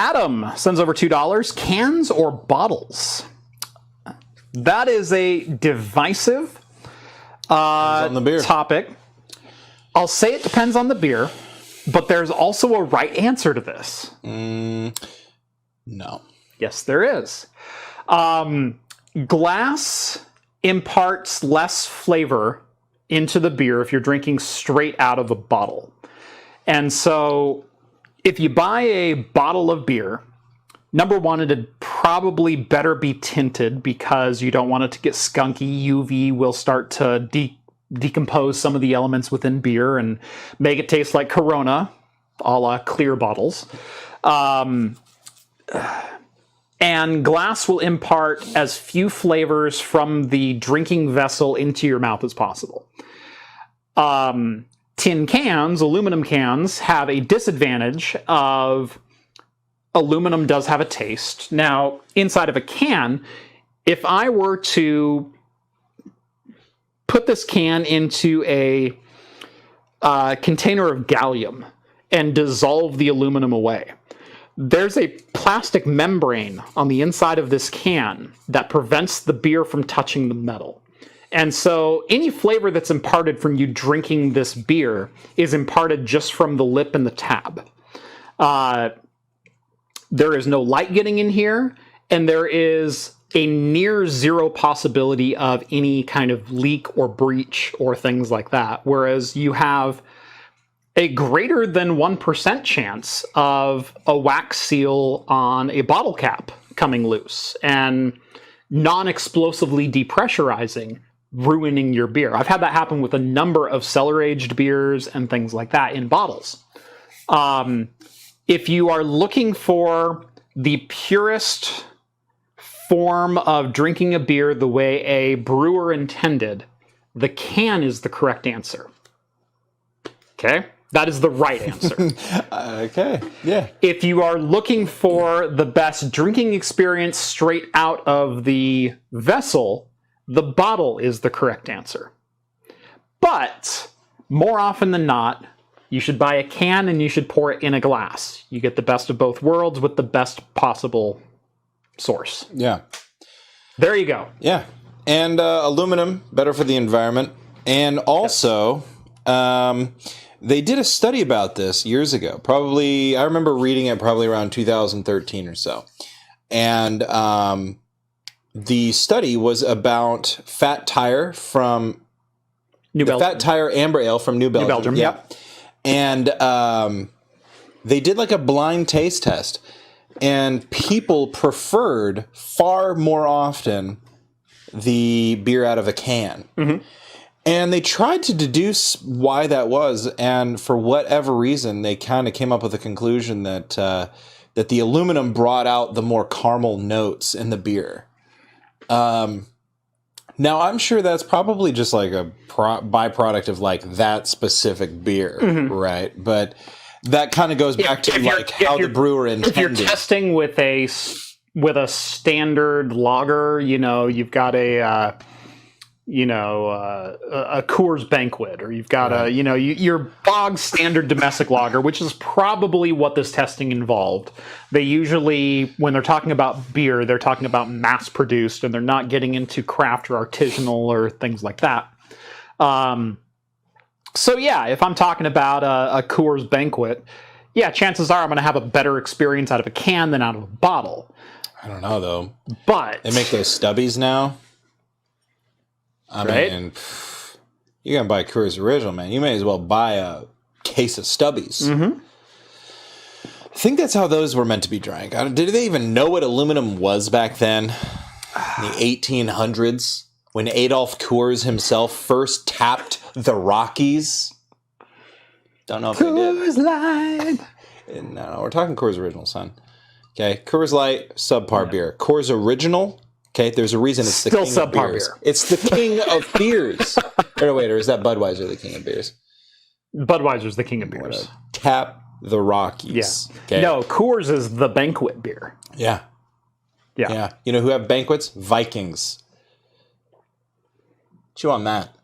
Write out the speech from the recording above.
Adam sends over $2. Cans or bottles? That is a divisive on the beer. topic. I'll say it depends on the beer, but there's also a right answer to this. No. Yes, there is. Glass imparts less flavor into the beer if you're drinking straight out of a bottle. And so if you buy a bottle of beer, number one, it'd probably better be tinted because you don't want it to get skunky. UV will start to decompose some of the elements within beer and make it taste like Corona, a la clear bottles. And glass will impart as few flavors from the drinking vessel into your mouth as possible. Tin cans, aluminum cans, have a disadvantage of aluminum does have a taste. Now, inside of a can, if I were to put this can into a container of gallium and dissolve the aluminum away, there's a plastic membrane on the inside of this can that prevents the beer from touching the metal. And so any flavor that's imparted from you drinking this beer is imparted just from the lip and the tab. There is no light getting in here, and there is a near zero possibility of any kind of leak or breach or things like that. Whereas you have a greater than 1% chance of a wax seal on a bottle cap coming loose and non-explosively depressurizing, ruining your beer. I've had that happen with a number of cellar-aged beers and things like that in bottles. If you are looking for the purest form of drinking a beer the way a brewer intended, the can is the correct answer. Okay? That is the right answer. Okay, yeah. If you are looking for the best drinking experience straight out of the vessel, the bottle is the correct answer. But more often than not, you should buy a can and you should pour it in a glass. You get the best of both worlds with the best possible source. Yeah. There you go. Yeah. And aluminum, better for the environment. And also, they did a study about this years ago. Probably, I remember reading it probably around 2013 or so. And the study was about Fat Tire from New Belgium. Fat Tire Amber Ale from New Belgium. New Belgium, yep. And they did like a blind taste test. And people preferred far more often the beer out of a can. Mm-hmm. And they tried to deduce why that was, and for whatever reason, they kind of came up with a conclusion that that the aluminum brought out the more caramel notes in the beer. Now, I'm sure that's probably just like a byproduct of like that specific beer, mm-hmm. right? But that kind of goes back to like how the brewer intended. If you're testing with a standard lager, you know, you've got a Coors Banquet, or you've got your bog standard domestic lager, which is probably what this testing involved. They usually, when they're talking about beer, they're talking about mass produced, and they're not getting into craft or artisanal or things like that. So yeah, if I'm talking about a Coors Banquet, yeah, chances are I'm going to have a better experience out of a can than out of a bottle. I don't know though. But they make those stubbies now. I mean, you're going to buy Coors Original, man. You may as well buy a case of Stubbies. Mm-hmm. I think that's how those were meant to be drank. Did they even know what aluminum was back then? In the 1800s? When Adolf Coors himself first tapped the Rockies? Don't know if Coors they did. Light. No, we're talking Coors Original, son. Okay, Coors Light, subpar beer. Coors Original... Okay, there's a reason it's still the king of beers. Beer. It's the king of beers. Or is that Budweiser the king of beers? Budweiser's the king of beers. Tap the Rockies. Yeah. Okay. No, Coors is the banquet beer. Yeah. Yeah. You know who have banquets? Vikings. Chew on that.